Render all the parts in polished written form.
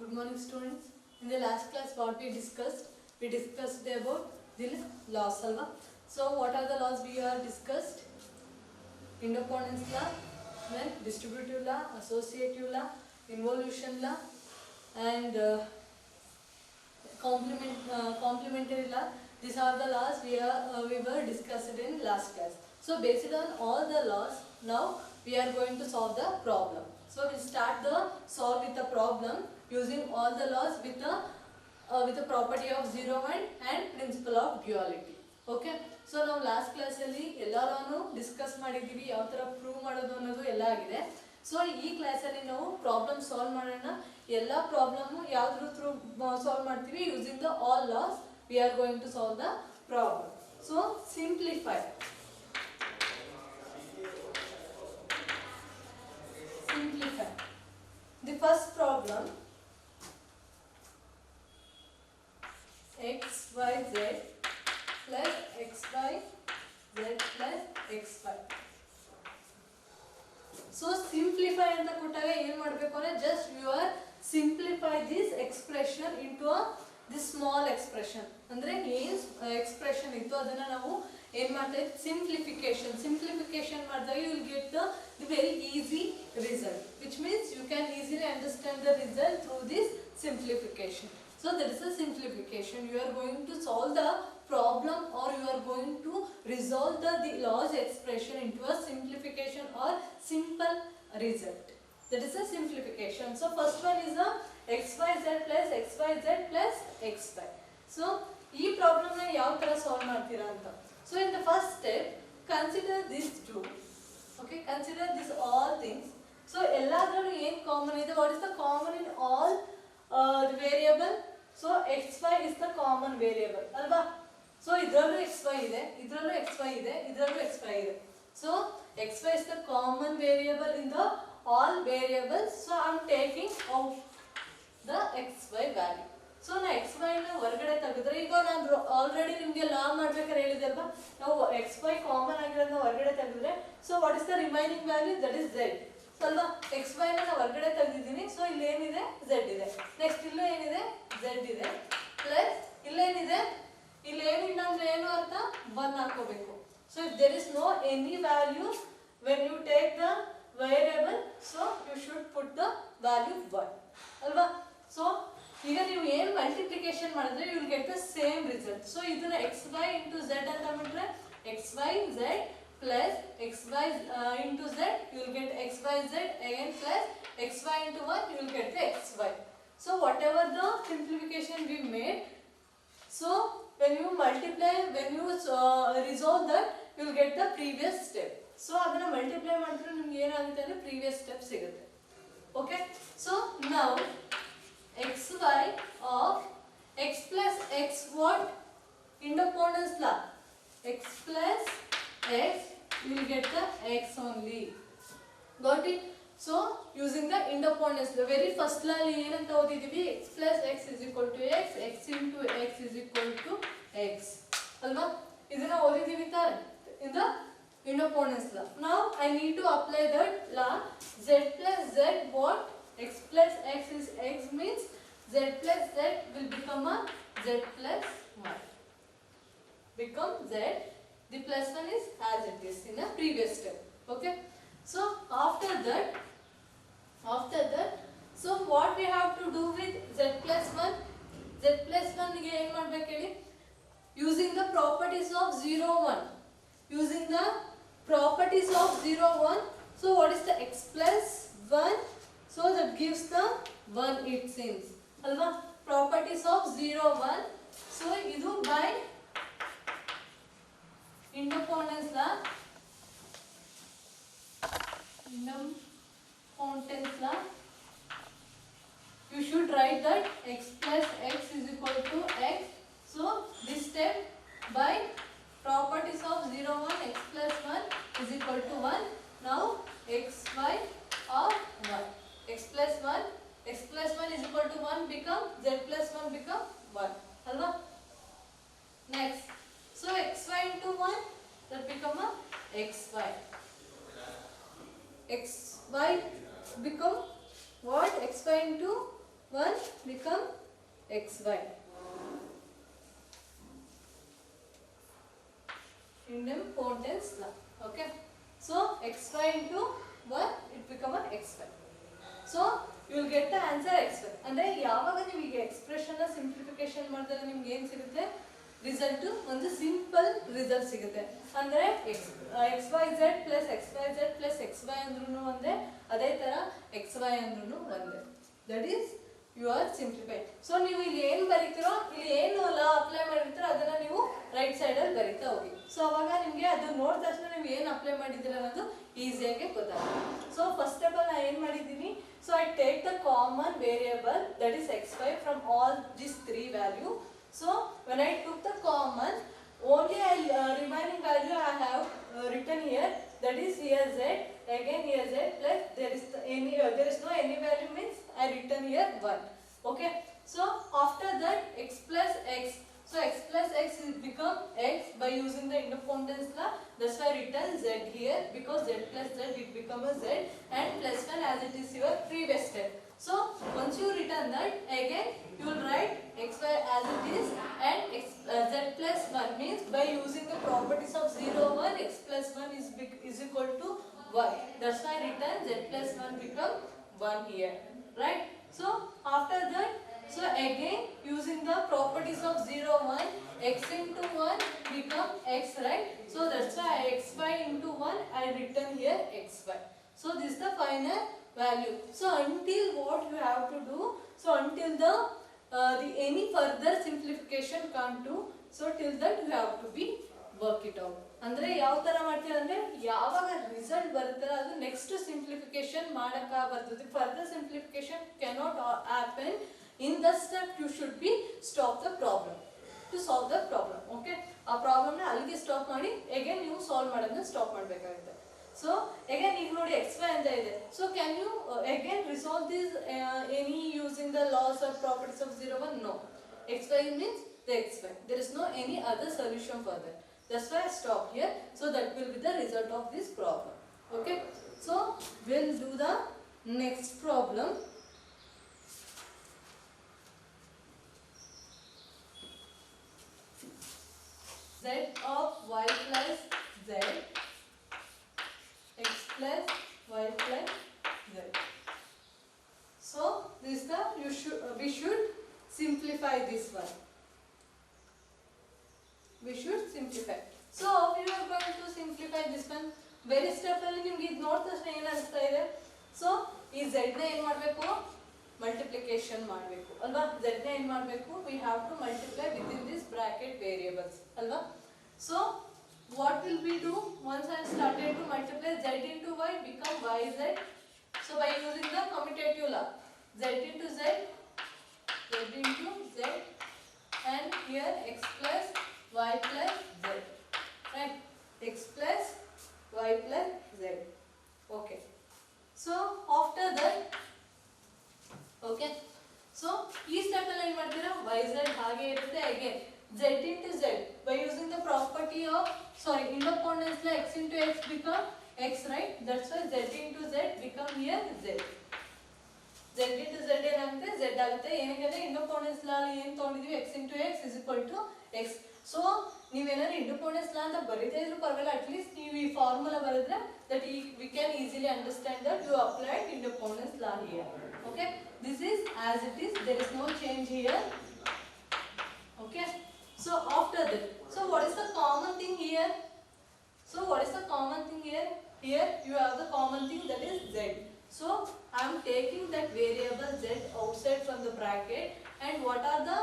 Good morning, students. In the last class, what we discussed about the laws. So, what are the laws we are discussed? Independence law, then distributive law, associative law, involution law, and complementary law. These are the laws we were discussed in last class. So, based on all the laws, now we are going to solve the problem. So, we start the solve with the problem using all the laws with the property of 0 and principle of duality. Okay. So, ನಾವು last ಕ್ಲಾಸಲ್ಲಿ ಎಲ್ಲಾನು discuss ಮಾಡಿದ್ದೀವಿ, ಯಾವ ಥರ prove ಮಾಡೋದು ಅನ್ನೋದು ಎಲ್ಲ ಆಗಿದೆ. ಸೊ ಈ ಕ್ಲಾಸಲ್ಲಿ ನಾವು ಪ್ರಾಬ್ಲಮ್ ಸಾಲ್ವ್ ಮಾಡೋಣ. ಎಲ್ಲ ಪ್ರಾಬ್ಲಮ್ಮು ಯಾವ್ದ್ರ ಥ್ರೂ ಸಾಲ್ವ್ ಮಾಡ್ತೀವಿ? Using the all laws we are going to solve the problem. So simplify. The first problem, x, y, z plus x, y, z plus x, y. So simplify anta kottaga ಏನು ಮಾಡಬೇಕು ಅಂದ್ರೆ just you are simplify this expression into this small expression. ಅಂದ್ರೆ ಏನು expression ಇತ್ತು ಅದನ್ನ ನಾವು ಏನು ಮಾಡ್ತಾ ಇದ್ದೀವಿ? Simplification ಮಾಡಿದಾಗ you will get the very easy result, which means you can easily understand the result through this simplification. So that is a simplification. You are going to solve the problem or you are going to resolve the laws expression into a simplification or simple result. That is a simplification. So first one is a xyz plus xyz plus xy. So ee problem na yav tara solve ಮಾಡ್ತೀರಾ ಅಂತ. So in the first step, consider these two. Okay, consider this all things. So ಎಲ್ಲಾದ್ರಲ್ಲೂ ಏನು common ಇದೆ? What is the common in all the variable? So xy is the common variable ಅಲ್ವಾ? So ಇದರಲ್ಲೂ xy ಇದೆ, ಇದರಲ್ಲೂ xy ಇದೆ, ಇದರಲ್ಲೂ xy ಇದೆ. So xy is the common variable in the all variables. So I am taking out the xy value. So ನಾ xy ನ ಹೊರಗಡೆ ತೆಗೆದ್ರೆ, ಈಗ ನಾನು ಆಲ್ರೆಡಿ ನಿಮಗೆ ಲಾ ಮಾಡ್ಬೇಕಾದ್ರೆ ಹೇಳಿದೆ ಅಲ್ವಾ, ನಾವು xy ಕಾಮನ್ ಆಗಿರೋದನ್ನ ಹೊರಗಡೆ ತೆಗೆದ್ರೆ, so what is the remaining value? That is z. So ಅಲ್ವಾ, xy ನ ಹೊರಗಡೆ ತೆಗೆದಿದ್ದೀನಿ. ಸೊ ಇಲ್ಲಿ ಏನಿದೆ? z ಇದೆ. ನೆಕ್ಸ್ಟ್ ಇಲ್ಲೂ ಏನಿದೆ? z ಇದೆ. ಪ್ಲಸ್ ಇಲ್ಲೇನಿದೆ? ಇಲ್ಲಿ ಏನಿಲ್ಲ ಅಂದ್ರೆ ಏನು ಅರ್ಥ? 1 ಹಾಕೋಬೇಕು. So if there is no any value when you take the variable, so you should put the value 1 ಅಲ್ವಾ. ಸೊ ಈಗ ನೀವು ಏನು ಮಲ್ಟಿಪ್ಲಿಕೇಶನ್ ಮಾಡಿದ್ರೆ you will get the same result. So ಇದನ್ನ xy ಇಂಟು z ಅಂತ ಬಿಟ್ರೆ xy z plus xy into z you will get xyz again plus xy into 1 you will get the xy. So whatever the simplification we made, so when you multiply, when you resolve that, you will get the previous step. So ಅದನ್ನ multiply ಮಾಡಿದ್ರೆ ನಿಮಗೆ ಏನಾಗುತ್ತೆ ಅಂದ್ರೆ previous step ಸಿಗುತ್ತೆ. Okay, so now xy of x plus x, what? Independence law. X plus x, you will get the x only. Got it? So using the independence law, very first law ಅಲ್ಲಿ ಏನಂತ ಓದಿದೀವಿ? x plus x is equal to x, x into x is equal to x ಅಲ್ವಾ? ಇದನ್ನ ಓದಿದೀವಿ ತಾನೆ in the independence law. Now I need to apply that law. Z plus z, what? X plus x is x means z plus z will become a z plus 1. Become z. The plus 1 is as it is in the previous step. Okay. So after that, so what we have to do with z plus 1? Z plus 1 ಗೆ ಏನು ಮಾಡಬೇಕು ಹೇಳಿ? Using the properties of 0, 1. Using the properties of 0, 1. So what is the x plus 1? So that gives the 1 it seems. Alva, properties of 0, 1. So idu by independence law. You should write that x plus x is equal to x. So this step by properties of 0, 1, x plus 1 is equal to 1. Now xy of 1. X plus 1 is equal to 1 become z plus 1 become 1 alva. Next, so xy into 1 that become a xy. Xy become what? Xy into 1 become xy. Idempotency law. Okay. So xy into 1 it become a xy. So you will get the answer xy. ಅಂದ್ರೆ ಯಾವಾಗ ನೀವು ಈಗ expression simplification ಮಾಡಿದ್ರೆ ನಿಮಗೆ ಏನು ಸಿಗುತ್ತೆ result ಒಂದು simple result ಸಿಗುತ್ತೆ ಅಂದ್ರೆ xyz plus xyz plus xy ಅಂದ್ರೂ ಒಂದೇ ಅದೇ ತರ xy ಅಂದ್ರೂ ಒಂದೇ that is you are simplified. So ನೀವು ಇಲ್ಲಿ ಏನು ಬರೀತಿರೋ ಇಲ್ಲಿ ಏನು ಲಾ ಅಪ್ಲೈ ಮಾಡಿರ್ತೀರೋ ಅದನ್ನ ನೀವು ರೈಟ್ ಸೈಡ್ ಅಲ್ಲಿ ಬರೀತಾ ಹೋಗಿ. ಸೊ ಅವಾಗ ನಿಮಗೆ ಅದು ನೋಡಿದ ತಕ್ಷಣ ನೀವು ಏನು ಅಪ್ಲೈ ಮಾಡಿದ್ದೀರ ಅನ್ನೋದು ಈಸಿಯಾಗಿ ಗೊತ್ತಾಗುತ್ತೆ. ಸೊ ಫಸ್ಟ್ ಆಫ್ ಆಲ್ ನಾನು ಏನು ಮಾಡಿದ್ದೀನಿ, so I take the common variable that is xy from all this 3 value. So when I took the common, only remaining value I have written here, that is here z, again here z plus there is no any value means I written here 1. Okay. So after that x plus x, so x plus x will become x by using the independence law. That's why I written z here because z plus z it become a z and plus 1 as it is your previous step. So once you return that, again you will write xy as it is and z plus 1 means by using the properties of 0 1 x plus 1 is equal to 1. That's why I written z plus 1 become 1 here, right? So after that, so again using the properties of 0 1 x into 1 become x, right? So that's why xy into 1 I written here xy. So this is the final value. So until what you have to do, so until the any further simplification can't do, so till that you have to be work it out. ಅಂದ್ರೆ ಯಾವ ತರ ಮಾಡ್ತೀರಾ ಅಂದ್ರೆ ಯಾವಾಗ result ಬರುತ್ತಲ್ಲ ಅದು next simplification ಮಾಡಕ ಬರ್ತದೆ. Further simplification cannot happen in the step you should be stop the problem to solve the problem. Okay, ಆ ಪ್ರಾಬ್ಲಮ್ನ ಅಲ್ಲಿಗೆ ಸ್ಟಾಪ್ ಮಾಡಿ ಅಗೇನ್ ನೀವು ಸಾಲ್ವ್ ಮಾಡೋದನ್ನ ಸ್ಟಾಪ್ ಮಾಡಬೇಕಾಗುತ್ತೆ. So again ಈಗ ನೋಡಿ xy ಅಂತ ಇದೆ. So can you again resolve this any using the laws or properties of 0 1? No. xy means the xy. There is no any other solution for that. That's why I stop here. So that will be the result of this problem. Okay. So we'll do the next problem. Z of y plus z x plus y plus z. So this is the we should simplify this one. We should simplify. So we are going to simplify this one. Very step ಅಲ್ಲಿ ನಿಮಗೆ ಇದು ನೋಡಿದ ತಕ್ಷಣ ಏನು ಅನಿಸ್ತಾ ಇದೆ? So ಈ z ನ ಏನು ಮಾಡಬೇಕು? ಮಲ್ಟಿಪ್ಲಿಕೇಶನ್ ಮಾಡಬೇಕು ಅಲ್ವಾ? z ನ ಏನು ಮಾಡಬೇಕು? We have to multiply within this bracket variables ಅಲ್ವಾ? So what will we do once I started to multiply z into y become yz. So by using the commutative law, z into z into z and here x plus y plus z, right? X plus y plus z. Okay. So after that, okay. So ಈ step ಅಲ್ಲಿ ಏನು ಮಾಡ್ತೀರಾ? yz ಹಾಗೆ ಇರುತ್ತೆ. again z into z by using the property of independence law, x into x become x, right? That's why z into z become here z. z into z ಏನಾಗುತ್ತೆ? z ಆಗುತ್ತೆ. ಏನಕ್ಕೆ? Independence ಲಾ ಅಲ್ಲಿ ಏನು ತಗೊಂಡಿದೀವಿ? x into x is equal to x. So ನೀವೇನಾದ್ರು independence ಲಾ ಅಂತ ಬರೀತಾ ಇದ್ರು ಪರವಾಗಿಲ್ಲ, ಅಟ್ಲೀಸ್ಟ್ ನೀವು ಈ ಫಾರ್ಮುಲಾ ಬರೆದ್ರೆ that we can easily understand that you applied independence law here. Okay, this is as it is, there is no change here. Okay, so after that, so what is the common thing here? So what is the common thing here? Here you have the common thing, that is z. So I am taking that variable z outside from the bracket, and what are the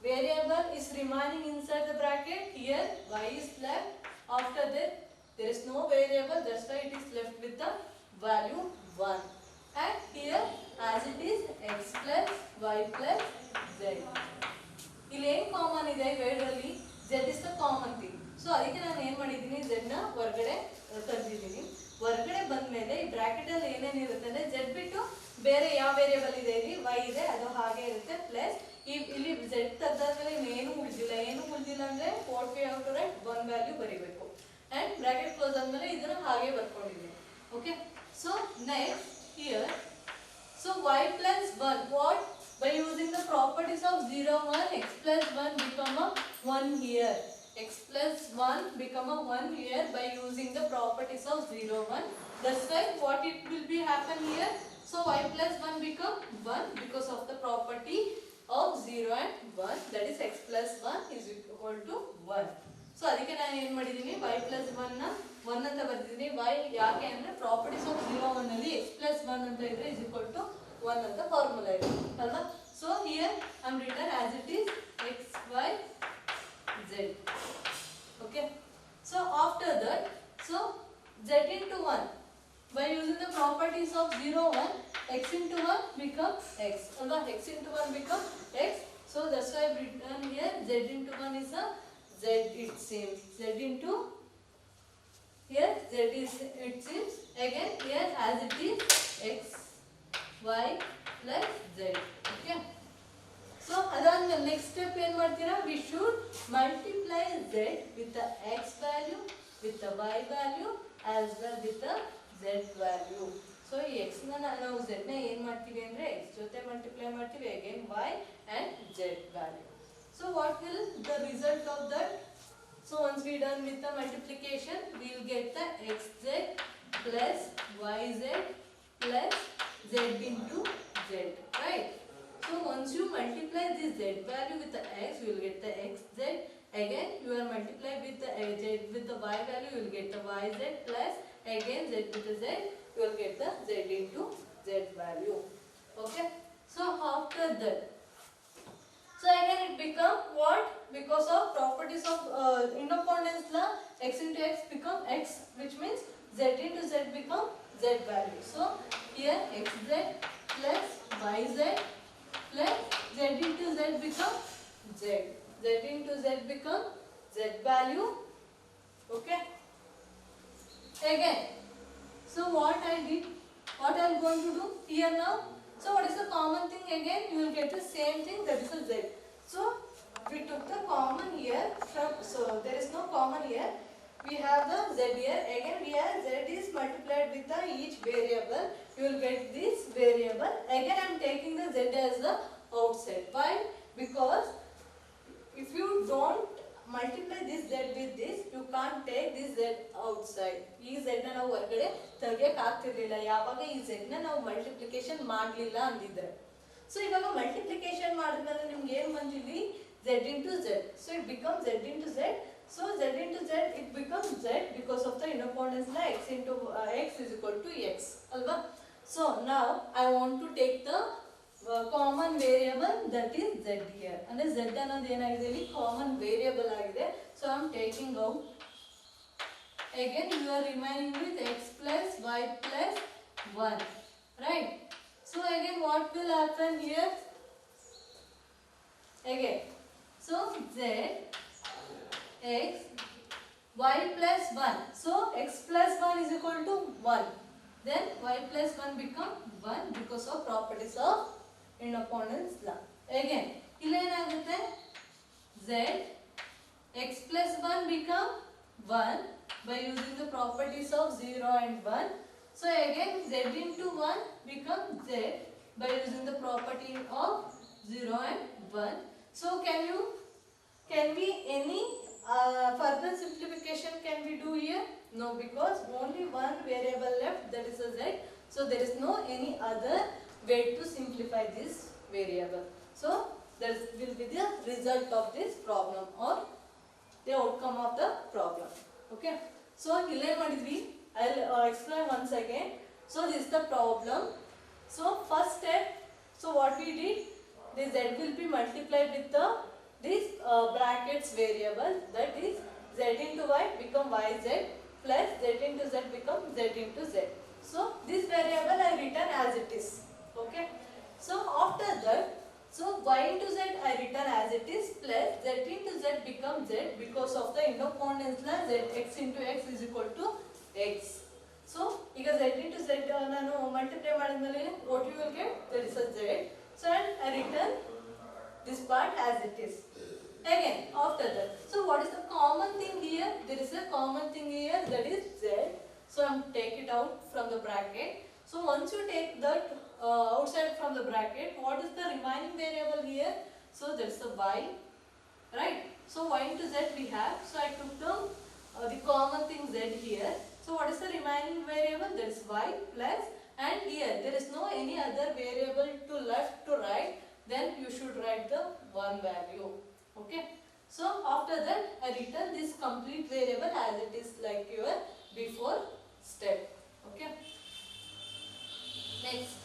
variable is remaining inside the bracket? Here y is left. After that there is no variable, that's why it is left with the value 1. And here as it is x plus y plus z. ಇಲ್ಲಿ ಏನು common ಇದೆ ಇವೆರಡರಲ್ಲಿ? z is the common thing. So ಅದಕ್ಕೆ ನಾನು ಏನು ಮಾಡಿದ್ದೀನಿ, z ನ ಹೊರಗಡೆ ತಂದಿದ್ದೀನಿ. ಹೊರಗಡೆ ಬಂದ್ಮೇಲೆ ಈ ಬ್ರಾಕೆಟ್ ಅಲ್ಲಿ ಏನೇನು ಇರುತ್ತೆ ಅಂದ್ರೆ z ಬಿಟ್ಟು ಬೇರೆ ಯಾವ ವೇರಿಯಬಲ್ ಇದೆ, ಇಲ್ಲಿ y ಇದೆ, ಅದು ಹಾಗೆ ಇರುತ್ತೆ. ಪ್ಲಸ್ ಇಲ್ಲಿ z ತೆಗೆದಾದ್ಮೇಲೆ ಏನು ಉಳಿದಿಲ್ಲ ಅಂದ್ರೆ what we have to write one value ಬರೀಬೇಕು. and bracket close ಆದ್ಮೇಲೆ ಇದನ್ನ ಹಾಗೆ ಬರ್ಕೊಂಡಿದ್ದೀನಿ. okay, so next here, so y plus 1, what by properties of 0, 1, x plus 1 become a 1 here. X plus 1 become a 1 here by using the properties of 0, 1. That's why what it will be happen here. So y plus 1 become 1 because of the property of 0 and 1. That is x plus 1 is equal to 1. So ಅದಕ್ಕೆ ನಾನು ಏನು ಮಾಡಿದ್ದೀನಿ y plus 1 ನ 1 ಅಂತ ಬರ್ತಿದ್ದೀನಿ. y ಯಾಕೆ ಅಂದ್ರೆ properties of 0, 1 ಅಲ್ಲಿ x plus 1 ಅಂತ ಇದ್ರೆ is equal to 1 ಅಂತ ಫಾರ್ಮುಲಾ ಇದೆ ಅಲ್ವಾ. So here I am written as it is x, y, z. Okay. So after that, so z into 1 by using the properties of 0, 1, x into 1 become x. Alva x into 1 become x. So that's why I have written here z into 1 is a z it seems. Z into here z is it seems. Again here as it is x, y plus z. Okay. So adaan next step ಏನು ಮಾಡ್ತೀರಾ, we should multiply z with the x value, with the y value as well with the z value. So ಈ x ನ ನಾವು z ನ ಏನು ಮಾಡ್ತೀವಿ ಅಂದ್ರೆ x ಜೊತೆ ಮಲ್ಟಿಪ್ಲೈ ಮಾಡ್ತೀವಿ, again y and z value. So what will the result of that? So once we done with the multiplication, we will get the xz plus yz plus z into z, right? So once you multiply this z value with the x, you will get the xz. Again you are multiply with the z with the y value, you will get the yz plus again z with the z, you will get the z into z value. Okay. So after that, so again it become what? Because of properties of independence law, x into x become x, which means z into z become z value. So here xz plus yz plus z into z become z. Z into z become z value. Okay. Again, so what I did, what I am going to do here now. So what is the common thing? Again you will get the same thing, that is a z. So we took the common here from, so there is no common here. We have the z here. Again we have z is multiplied with the each variable. You will get this variable. Again I am taking the z as the outside. Why? Because if you don't multiply this z with this, you can't take this z outside. ಈ z ನ ನಾವು ಹೊರಗಡೆ ತೆಗೆಯಕ್ಕೆ ಆಗ್ತಿರ್ಲಿಲ್ಲ ಯಾವಾಗ ಈ z ನ ನಾವು multiplication ಮಾಡಲಿಲ್ಲ ಅಂದಿದ್ರೆ. ಸೊ ಇವಾಗ ಮಲ್ಟಿಪ್ಲಿಕೇಶನ್ ಮಾಡಿದ್ಮೇಲೆ ನಿಮ್ಗೆ ಏನು ಬಂದಿಲ್ಲಿ z into z. So it becomes z into z. So z into z it becomes z because of the independence law, x into x is equal to x alva. So now I want to take the common variable, that is z here. And z ಅನ್ನೋದು ಏನಾಗಿದೆ ಇಲ್ಲಿ common variable ಆಗಿದೆ. So I am taking out. Again you are remaining with x plus y plus 1, right? So again what will happen here? Again, so z x y plus 1. So x plus 1 is equal to 1. Then y plus 1 become 1 because of properties of independence law. Again, ಇಲ್ಲಿ ಏನಾಗುತ್ತೆ z x plus 1 become 1 by using the properties of 0 and 1. So again z into 1 become z by using the property of 0 and 1. So can we any further simplification can we do here? No, because only one variable left, that is a z. So there is no any other way to simplify this variable. So that will be the result of this problem or the outcome of the problem. Okay. So here I'll explain once again. So this is the problem. So first step, so what we did, the z will be multiplied with the this brackets variable, that is z into y become yz plus z into z become z into z. So this variable I written as it is. Okay. So after that, so y into z I written as it is plus z into z become z because of the independence law, z x into x is equal to x. So ಈಗ z into z ನಾನು multiply ಮಾಡಿದ್ಮೇಲೆ what you will get, that is a z. So and I written this part as it is. Again after that, so what is the common thing here? There is a common thing here, that is z. So I am take it out from the bracket. So once you take that outside from the bracket. What is the remaining variable here? So that's the y, right? So y into z we have. So I took the common thing z here. So what is the remaining variable? That is y plus, and here there is no any other variable to left to right. Then you should write the one value. Okay. So after that I return this complete variable as it is like your before step. Okay. Next,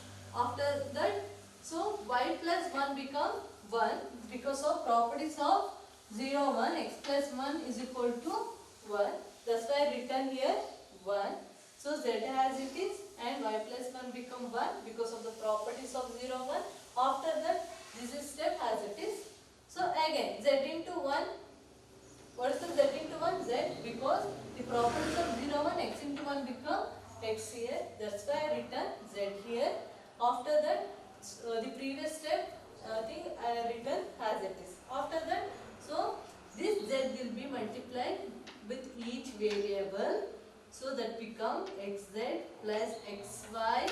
after that, so y plus 1 become 1 because of properties of 0, 1, x plus 1 is equal to 1. That's why I written here 1. So z as it is and y plus 1 become 1 because of the properties of 0, 1. After that, this is step as it is. So again, z into 1. What is the z into 1? Z, because the properties of 0, 1, x into 1 become x here. That's why I written z here. After that, the previous step, I written as it is. After that, so this z will be multiplied with each variable. So that become xz plus xy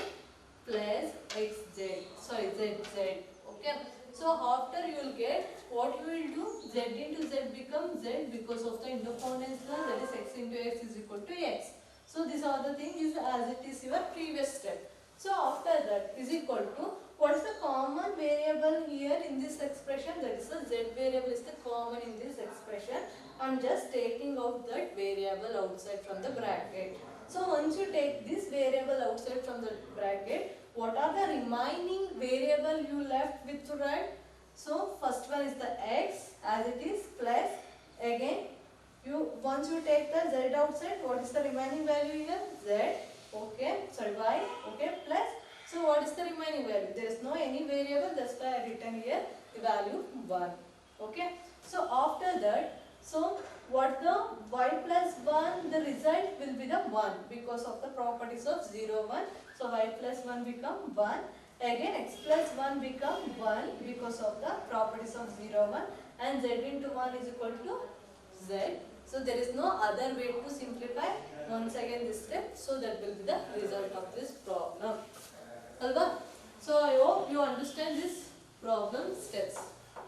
plus xz. Sorry, zz. Okay. So after you will get, what you will do, z into z becomes z because of the interponents law, that is x into x is equal to x. So these are the thing is as it is your previous step. So after that is equal to, what is the common variable here in this expression? That is the z variable is the common in this expression. I am just taking out that variable outside from the bracket. So once you take this variable outside from the bracket, what are the remaining variable you left with to write? So first one is the x as it is plus, again once you take the z outside, what is the remaining value here? Z, okay, sorry, y, okay, plus. So what is the remaining value? There is no any variable, that's why I written here the value 1. Okay. So after that, so what the y plus 1, the result will be the 1 because of the properties of 0, 1. So y plus 1 become 1. Again x plus 1 become 1 because of the properties of 0, 1. And z into 1 is equal to z. So there is no other way to simplify once again this step. So that will be the result of this problem. Alva? So I hope you understand this problem steps.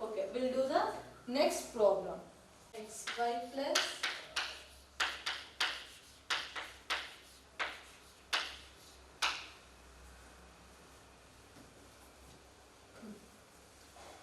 Okay, we'll do the next problem. Xy plus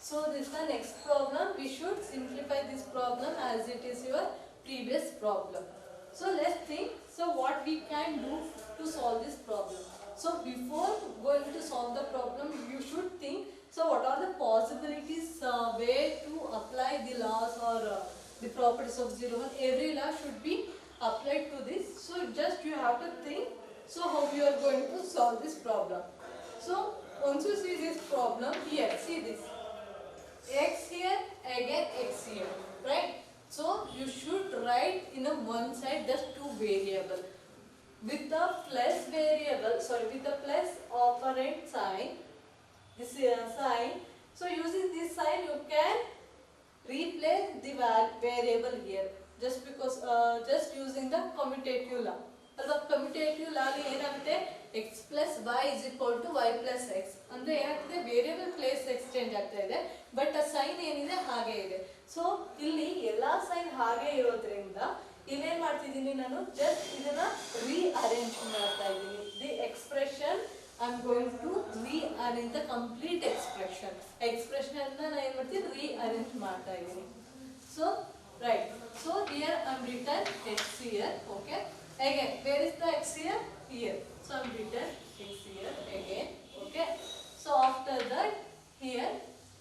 so this is the next problem. We should simplify this problem as it is your previous problem. So let's think. So what we can do to solve this problem. So before going to solve the problem, you should think. So what are the possibilities where to apply the laws or the properties of 0, 1? Every law should be applied to this. So just you have to think. So how you are going to solve this problem. So once you see this problem here, see this. X here, again x here, right? So you should write in a one side just two variable. With the plus variable, with the plus operand sign, this sign. So using this sign you can replace the variable here. Just because, just using the commutative law. The commutative law ಏನಾಗುತ್ತೆ x plus y is equal to y plus x. ಅಂದ್ರೆ ಏನಾಗ್ತದೆ variable place exchange ಆಗ್ತಾ ಇದೆ, but ಆ sign ಏನಿದೆ ಹಾಗೆ ಇದೆ. So ಇಲ್ಲಿ ಎಲ್ಲಾ ಸೈನ್ ಹಾಗೆ ಇರೋದ್ರಿಂದ ಇಲ್ಲೇನ್ ಮಾಡ್ತಿದ್ದೀನಿ ನಾನು, ಜಸ್ಟ್ ಇದನ್ನ ರೀಅರೇಂಜ್ ಮಾಡ್ತಾ ಇದ್ದೀನಿ. The expression I am going to rearrange the complete expression. Expression ಅನ್ನ ನಾನು ಏನ್ ಮಾಡ್ತೀನಿ, ರೀಅರೇಂಜ್ ಮಾಡ್ತಾ ಇದ್ದೀನಿ. So right, so here I am written x here, okay. Again, where is the x here? Here. So I am written x here again, okay. So after that, here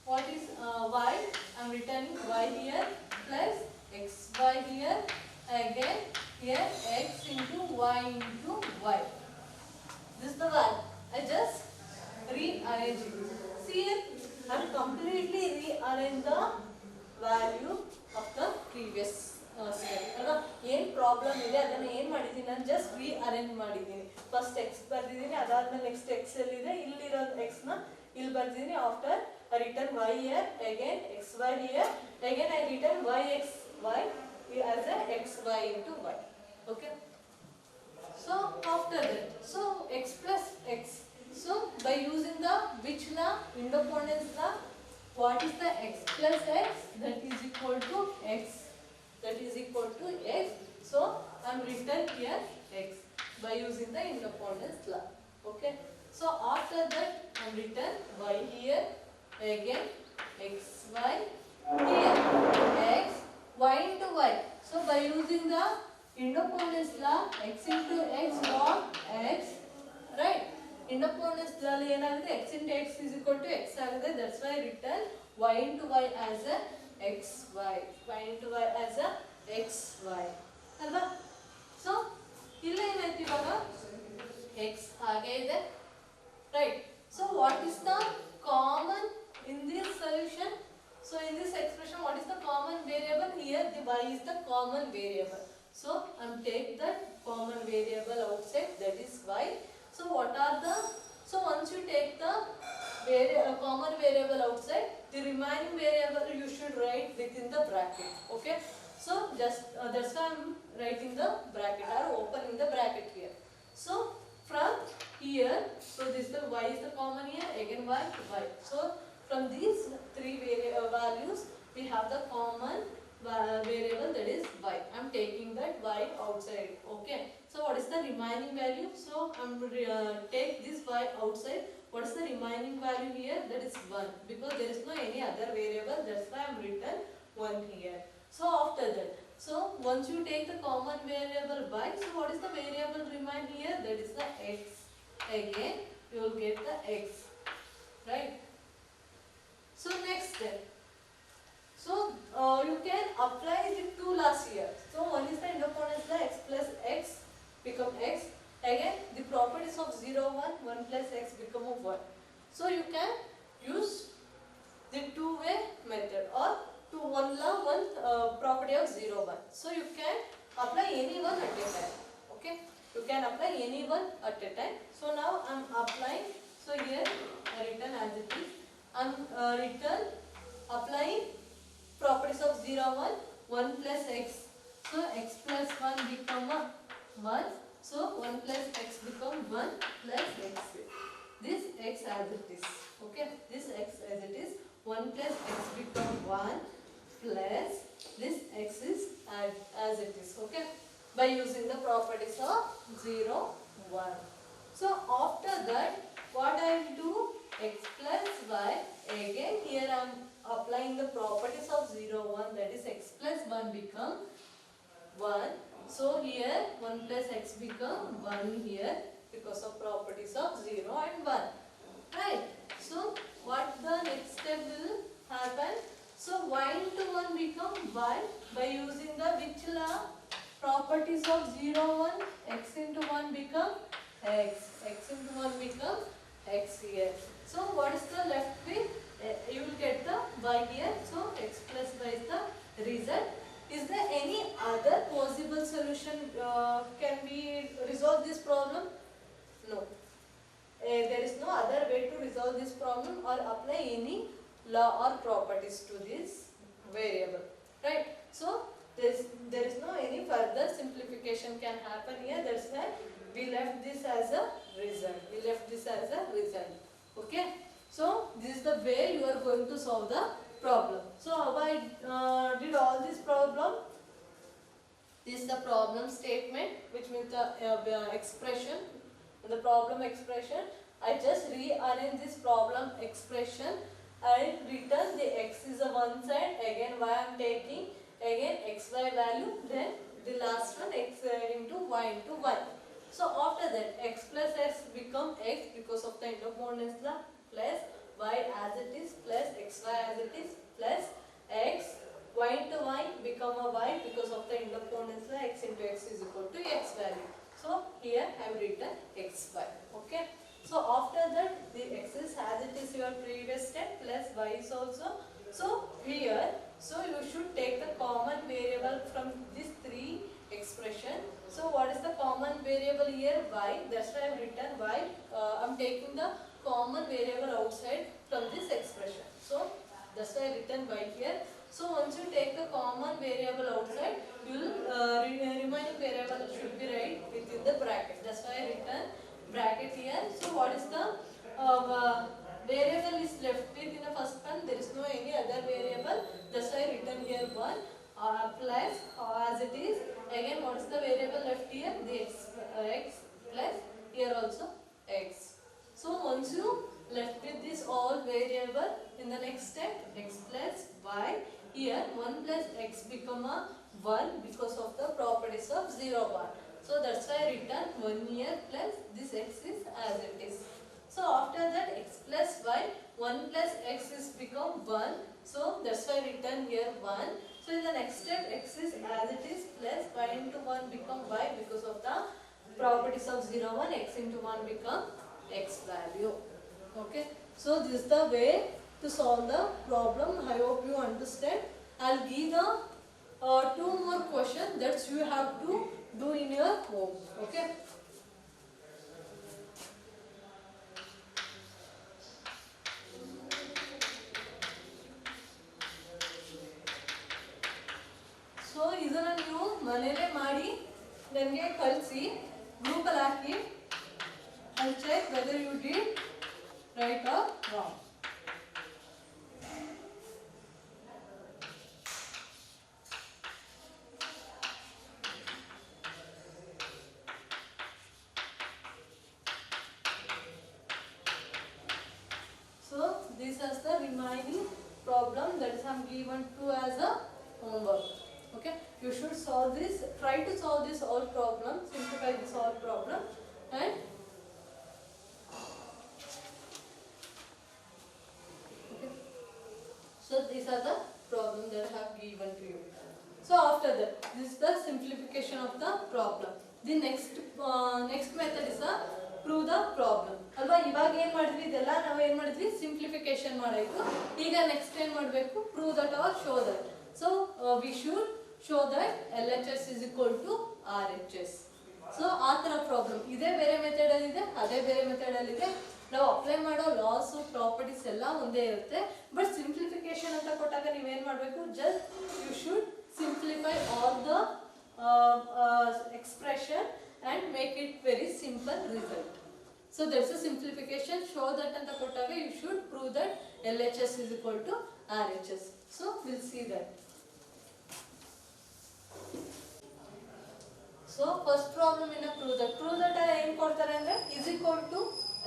what is y? I am written y here plus xy here. Again here x into y into y. This is the one. I just rearrange it. See here, I have completely rearranged the value of the previous step. ಅಲ್ವಾ, ಏನು problem ಇದೆ ಅದನ್ನ ಏನು ಮಾಡಿದ್ದೀನಿ ನಾನು, just rearrange ಮಾಡಿದ್ದೀನಿ. First X ಬರ್ದಿದ್ದೀನಿ, ಅದಾದ್ಮೇಲೆ ನೆಕ್ಸ್ಟ್ ಎಕ್ಸ್ ಎಲ್ಲಿದೆ, ಇಲ್ಲಿರೋ ಎಕ್ಸ್ ನ ಇಲ್ಲಿ ಬರ್ದಿದ್ದೀನಿ. After I return Y here, again X Y here, again I return Y X Y as a xy into y. Okay. So after that, so x plus x. So by using the which the independence law, what is the x plus x, that is equal to x, that is equal to x. So I am written here x by using the independence law. Okay. So after that I am written y here, again x y here, x y into y. So by using the independence law, x into x log x, right? Independence law ಏನಾಗುತ್ತೆ, x into x is equal to x ಆಗುತ್ತೆ. That's why written y into y as a xy, y into y as a xy ಅಲ್ವಾ. So ಇಲ್ಲಿ ಏನಾಯ್ತು ಇವಾಗ x ಹಾಗೆ ಇದೆ, right? So what is the common in this solution? So in this expression, what is the common variable? Here the y is the common variable. So I am take that common variable outside, that is y. So what are the, so once you take the common variable outside, the remaining variable you should write within the bracket. Okay. So just that's why I am writing the bracket or opening the bracket here. So from here, so this the y is the common here, again y, y. So from these three values we have the common variable, that is y. I am taking that y outside. Okay. So what is the remaining value? So I am take this y outside. What is the remaining value here? That is 1, because there is no any other variable. That's why I am written 1 here. So after that, so once you take the common variable y, so what is the variable remain here? That is the x. Again you will get the x, right? So next step. So you can apply the two laws here. So one is the independence law, x plus x become x. Again the properties of 0, 1, 1 plus x become 1. So you can use the two-way method or one law, one property of 0, 1. So you can apply any one at a time. Okay. You can apply any one at a time. So now I am applying. So here I written as it is. I am written applying properties of 0, 1, 1 plus x. So x plus 1 become 1. So 1 plus x become 1 plus x. This x as it is. Okay. This x as it is. 1 plus x become 1 plus this x is as it is. Okay. By using the properties of 0, 1. So after that, what I will do? X plus y. Again here I am applying the properties of 0, 1, that is x plus 1 become 1. So here 1 plus x become 1 here because of properties of 0 and 1. Right. So what the next step will happen? So y into 1 become y by using the which law? Properties of 0, 1, x into 1 become x. X into 1 become x here. So what is the left with? You will get the y here. So x plus y is the result. Is there any other possible solution? Can we resolve this problem? No. There is no other way to resolve this problem or apply any law or properties to this variable. Right? So there is no any further simplification can happen here. That's why we left this as a result. We left this as a result. Okay. So this is the way you are going to solve the problem. So how I did all this problem? This is the problem statement, which means the expression, the problem expression. I just rearrange this problem expression. I written the x is a one side, again y I am taking, again xy value, then the last one x into y into y. So after that x plus x become x because of the independence law, plus y as it is, plus xy as it is, plus x y into y become a y because of the independence law, x into x is equal to x value. So here I have written xy. Okay. So after that the x is as it is your previous step, plus y is also. So here, so you should take the common variable from these three expression. So what is the common variable here? Y. That's why I have written y. I am taking the common variable outside from this expression. So that's why I written y here. So once you take the common variable outside, you will remaining variable should be right within the bracket. That's why I written bracket here. So what is the variable Again, what is the variable left here? The x plus here also x. So once you left with this all variable, in the next step x plus y, here 1 plus x become a 1 because of the properties of 0 1. So that's why I written 1 here plus this x is as it is. So after that x plus y, 1 plus x is become 1. So that's why I written here 1. So in the next step x is as it is plus y into 1 become y because of the properties of 0 1, x into 1 become x value. Okay. So this is the way to solve the problem. I hope you understand. I'll give the 2 more questions that you have to do in your home. Okay. So ಇದನ್ನ ನೀವು ಮನೆಯಲ್ಲೇ ಮಾಡಿ ನನಗೆ ಕಳಿಸಿ group ಅಲ್ಲಿ ಹಾಕಿ. I'll check whether you did right or wrong. So this is the remaining problem that is I'm given to as a homework. Okay, you should solve this. Try to solve this all problem. Simplify this all problem, and okay. So these are the problem that I have given to you. So after that, this is the simplification of the problem. The next method is a prove the problem. ಅಲ್ವಾ ಇವಾಗ ಏನು ಮಾಡಿದ್ವಿ ಇದೆಲ್ಲ ನಾವು ಏನು ಮಾಡಿದ್ವಿ simplification ಮಾಡಾಯಿತು. ಈಗ next ಏನು ಮಾಡಬೇಕು prove that or show that. So we should show that LHS is equal to RHS. So ಆ ಥರ ಪ್ರಾಬ್ಲಮ್ ಇದೇ ಬೇರೆ ಮೆಥಡಲ್ಲಿ ಇದೆ, ಅದೇ ಬೇರೆ ಮೆಥಡಲ್ಲಿ ಇದೆ. ನಾವು ಅಪ್ಲೈ ಮಾಡೋ ಲಾಸ್ ಪ್ರಾಪರ್ಟೀಸ್ ಎಲ್ಲ ಒಂದೇ ಇರುತ್ತೆ. ಬಟ್ ಸಿಂಪ್ಲಿಫಿಕೇಶನ್ ಅಂತ ಕೊಟ್ಟಾಗ ನೀವೇನು ಮಾಡಬೇಕು, just you should simplify all the expression and make it very simple result. So that's a simplification. Show that anta kottaga you should prove that LHS is equal to RHS. So we'll see that. So first problem in a prove that ಏನು ಕೊಡ್ತಾರೆ ಅಂದ್ರೆ is equal to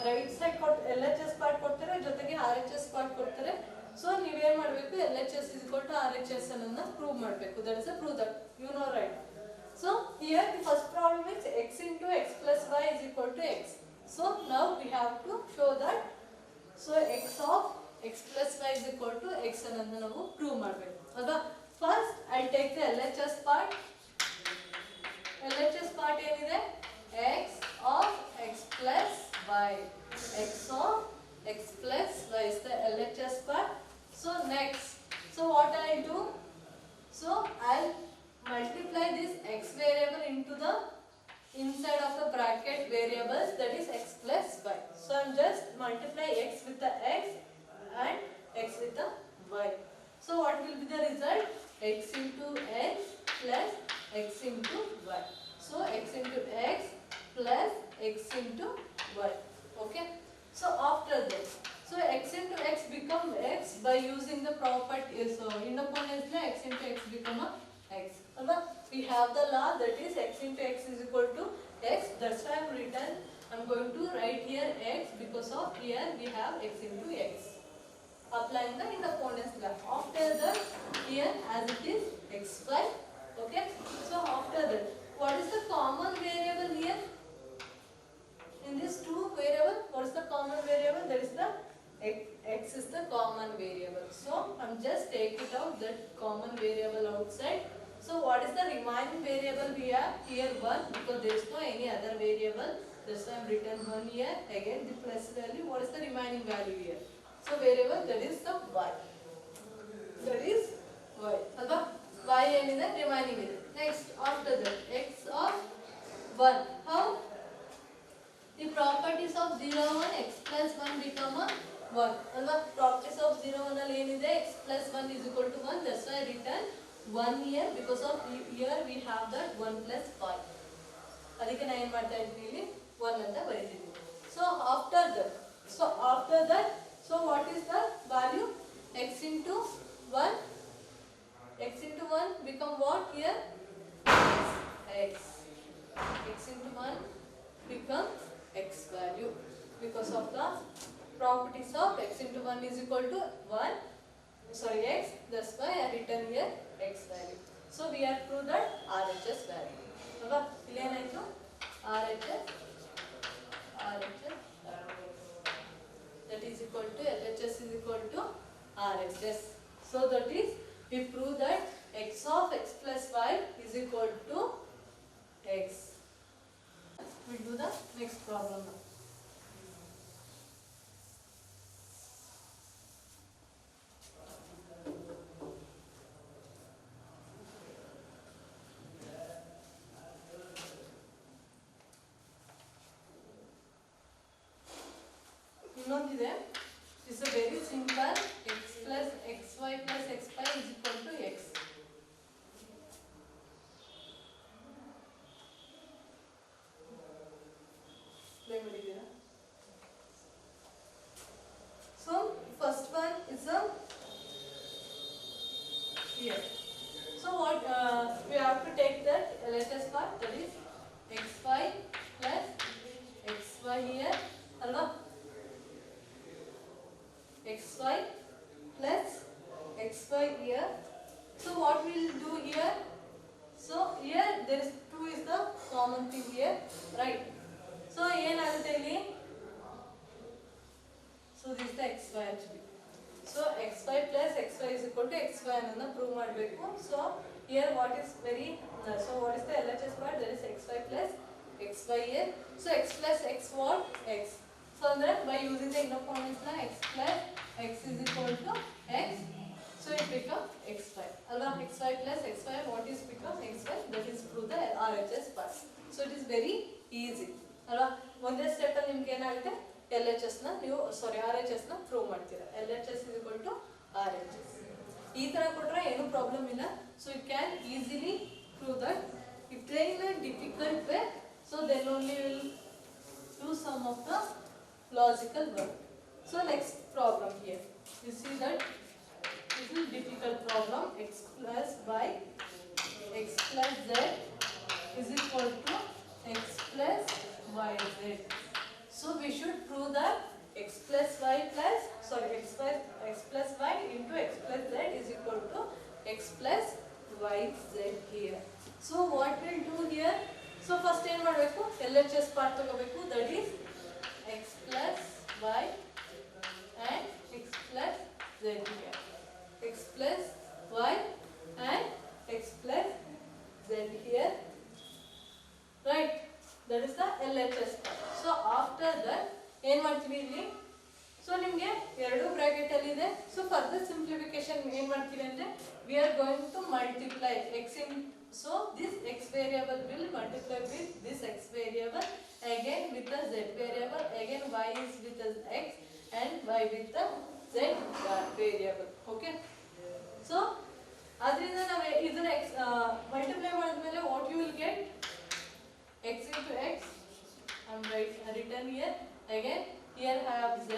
right side LHS part ಕೊಡ್ತಾರೆ, ಜೊತೆಗೆ RHS part ಕೊಡ್ತಾರೆ. So ನೀವೇನು ಮಾಡಬೇಕು, LHS is equal to RHS ಅನ್ನೋದನ್ನ prove ಮಾಡಬೇಕು. That is a prove that, you know, right? So here the first problem is x into x plus y is equal to x. So now we have to show that. So x of x plus y is equal to x ಅನ್ನೋದನ್ನ ನಾವು prove ಮಾಡಬೇಕು ಅಲ್ವಾ. First I'll take the LHS part. LHS part ಏನಿದೆ, x of x plus y. X of x plus y is the LHS part. So next, so what I do? So I'll multiply this x variable into the inside of the bracket variables, that is x plus y. So I'm just multiply x with the x and x with the y. So what will be the result? X into x plus x into y. So x into x plus x into y. Okay. So after this, so x into x become x by using the property. So independence x into x become a x. We have the law that is x into x is equal to x. That's why I'm going to write here x because of here we have x into x. Applying the independence law. After that, here as it is xy. Okay. So after that, what is the common variable here? In these two variable, what is the common variable? That is the x is the common variable. So I'm just take it out, that common variable outside. So what is the remaining variable we have? Here 1, because there is no any other variable. That's why I'm written 1 here. Again the plus value. What is the remaining value here? So variable, that is the y. That is y. Alva? Y is the remaining is. Next, after that, x of 1. How? The properties of 0 1, x plus 1 become a 1. Alva? Properties of 0 1 alli enide, x plus 1 is equal to 1. That's why I written 1 here, because of here we have that 1 plus 5. ಅದಕ್ಕೆ ನಾನು ಏನು ಮಾಡ್ತಾ ಇದ್ದೀನಿ, ಇಲ್ಲಿ 1 ಅಂತ ಬರೀತೀನಿ. So after that, so what is the value? X into 1 become what here? is equal to 1, sorry x, that's why I written here x value. So we have proved that RHS value. ಅಲ್ವಾ ಇಲ್ಲಿ ಏನಾಯ್ತು RHS that is equal to LHS is equal to RHS. So that is we prove that x of x plus y is equal to x. We do the next problem now. ಇನ್ನೊಂದಿದೆ, is a very simple x plus xy plus xy is equal to x. So first one is a here. So what we have to take that LHS part, that is xy plus xy here, alva xy plus xy here. So what we will do here, so here there is 2 is the common thing here, right? So ಏನಾಗುತ್ತೆ ಇಲ್ಲಿ, so this is the xy actually. So xy plus xy is equal to xy ಅನ್ನೋದನ್ನ prove ಮಾಡಬೇಕು. So here what is very so what is the LHS part, there is xy plus xy here. So x plus x what, x. So ಅಂದ್ರೆ by using the exponents na x plus x is equal to x, so it become xy alva. xy plus xy what is become xy, that is prove the RHS part. So it is very easy alva. ಒಂದೇ step ಅಲ್ಲಿ ನಿಮಗೆ ಏನಾಗುತ್ತೆ, LHS ನ ನೀವು ಸಾರಿ RHS ನ prove ಮಾಡ್ತೀರಾ. LHS is equal to RHS. ಈ ತರ ಕೊಟ್ರೆ ಏನು ಪ್ರಾಬ್ಲಮ್ ಇಲ್ಲ. So you can easily prove that. If there is a difficult way, so then only will do some of the logical work. So next problem here, you see that this is difficult problem. X plus y, x plus z is equal to x plus yz. So we should prove that x plus y plus x plus y into x plus z is equal to x plus yz here. So what we'll do here, so first ಏನು ಮಾಡಬೇಕು, LHS part ತಗೋಬೇಕು, that is x plus y and x plus z here. X plus y and x plus z here, right? That is the LHS part. So after that ಏನು ಮಾಡ್ತೀವಿ ಇಲ್ಲಿ, so ನಿಮಗೆ ಎರಡು bracket ಅಲ್ಲಿ ಇದೆ. So further simplification ಏನು ಮಾಡ್ತೀವಿ ಅಂದ್ರೆ, we are going to multiply x in, so this x variable will multiply with this x variable, again with the z variable, again y is with the x and y with the z variable. Okay, so ಅದರಿಂದ ನಾವು ಇದನ್ನ multiply ಮಾಡಿದ್ಮೇಲೆ what you will get, x into x, I am written here, again here I have z,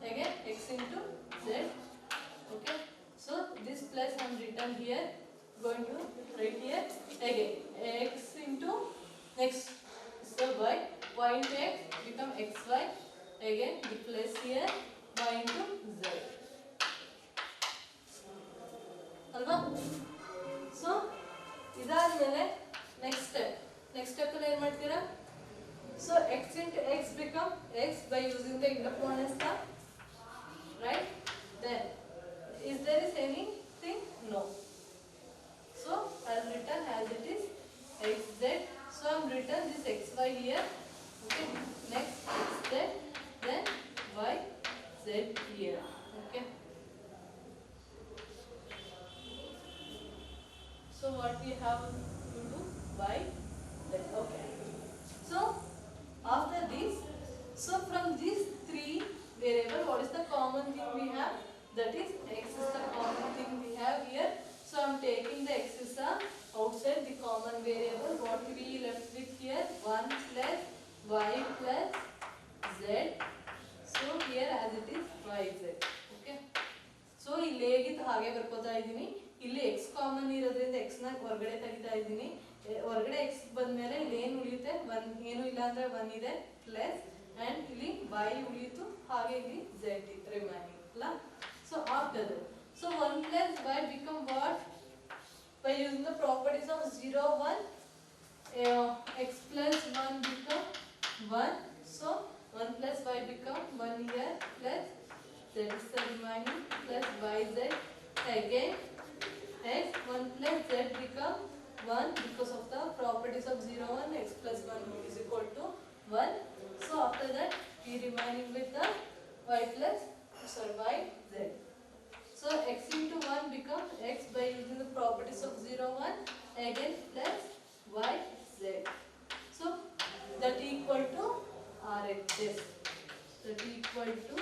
again x into z. Okay, so this plus I am written here, going to write here, again x into next is the y into x become xy, again the plus here y into z alva. So ಇದಾದ್ಮೇಲೆ next step ಅಲ್ಲಿ ಏನು ಮಾಡ್ತೀರಾ, so x into x become x by using the exponents term, right? Then is there is anything, no, so I'll written as it is xz. So I'm written this xy here, okay, next xz, then yz here. Okay, so what we have to do, yz. Okay, so after this, so from these three variable, what is the common thing we have, that is x is the common thing we have here. So I'm taking the x is outside the common variable. What we left with here, 1 plus y plus z. So here as it is yz. Okay, so ಇಲ್ಲಿ ಹೇಗಿತ್ತು ಹಾಗೆ ಬರ್ಕೋತಾ ಇದ್ದೀನಿ. ಇಲ್ಲಿ x common ಇರೋದ್ರಿಂದ x ನ ಹೊರಗಡೆ ತೆಗಿತಾ ಇದ್ದೀನಿ. ಹೊರಗಡೆ x ಬಂದ್ಮೇಲೆ ಇಲ್ಲಿ ಏನು ಉಳಿಯುತ್ತೆ, 1 ಏನು ಇಲ್ಲ ಅಂದ್ರೆ 1 ಇದೆ ಪ್ಲಸ್, ಅಂಡ್ ಇಲ್ಲಿ y ಉಳಿಯಿತು, ಹಾಗೆ ಇಲ್ಲಿ z remaining. So after that, so 1 plus y become what? By using the properties of 0, 1, x plus 1 become 1. So 1 plus y become 1 here plus z is the remaining plus yz again x 1 plus z become 1 because of the properties of 0, 1, x plus 1 is equal to 1. So after that we remaining with the y plus y z. So x into 1 becomes x by using the properties of 0, 1 again plus y z. So that equal to RHS. That equal to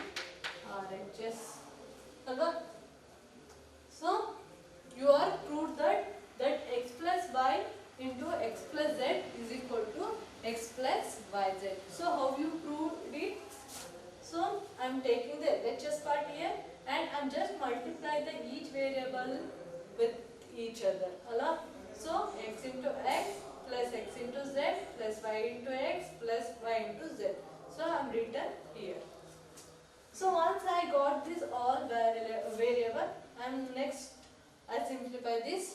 RHS. So you are proved that x plus y into x plus z is equal to x plus yz. So how you proved it? So I am taking the LHS part here and I am just multiply the each variable with each other. So x into x plus x into z plus y into x plus y into z. So I am written here. So once I got this all variable, I am next I simplify this